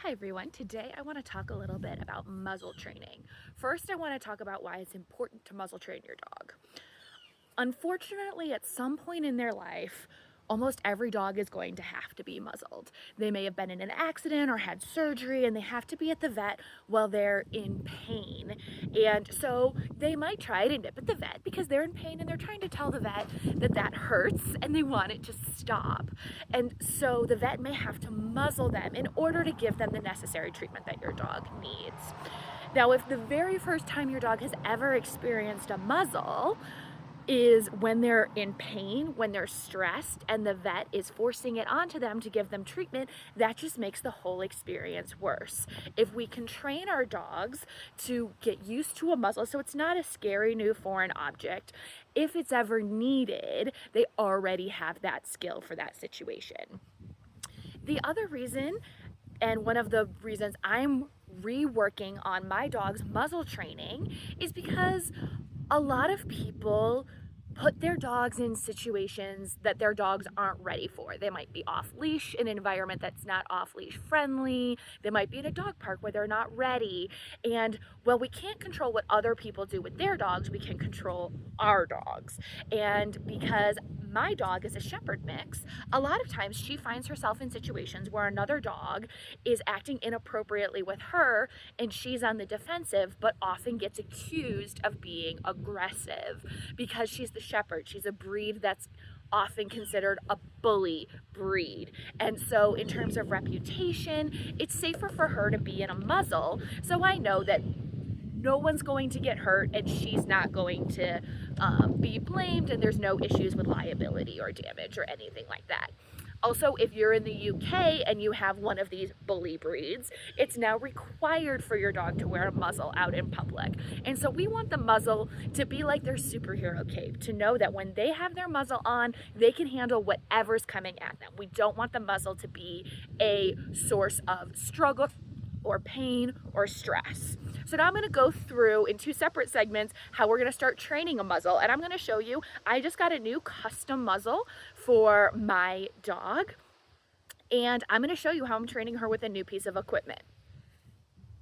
Hi everyone, today I want to talk a little bit about muzzle training. First, I want to talk about why it's important to muzzle train your dog. Unfortunately, at some point in their life, almost every dog is going to have to be muzzled. They may have been in an accident or had surgery and they have to be at the vet while they're in pain. And so they might try to nip at the vet because they're in pain and they're trying to tell the vet that that hurts and they want it to stop. And so the vet may have to muzzle them in order to give them the necessary treatment that your dog needs. Now, if the very first time your dog has ever experienced a muzzle is when they're in pain, when they're stressed, and the vet is forcing it onto them to give them treatment, that just makes the whole experience worse. If we can train our dogs to get used to a muzzle, so it's not a scary new foreign object, if it's ever needed, they already have that skill for that situation. The other reason, and one of the reasons I'm reworking on my dog's muzzle training, is because a lot of people put their dogs in situations that their dogs aren't ready for. They might be off leash in an environment that's not off leash friendly. They might be in a dog park where they're not ready. And well, we can't control what other people do with their dogs, we can control our dogs. And because my dog is a shepherd mix, a lot of times she finds herself in situations where another dog is acting inappropriately with her and she's on the defensive, but often gets accused of being aggressive because she's the shepherd. She's a breed that's often considered a bully breed. And so in terms of reputation, it's safer for her to be in a muzzle. So I know that no one's going to get hurt and she's not going to be blamed, and there's no issues with liability or damage or anything like that. Also, if you're in the UK and you have one of these bully breeds, it's now required for your dog to wear a muzzle out in public. And so we want the muzzle to be like their superhero cape, to know that when they have their muzzle on, they can handle whatever's coming at them. We don't want the muzzle to be a source of struggle or pain or stress. So now I'm going to go through in two separate segments how we're going to start training a muzzle, and I'm going to show you, I just got a new custom muzzle for my dog, and I'm going to show you how I'm training her with a new piece of equipment.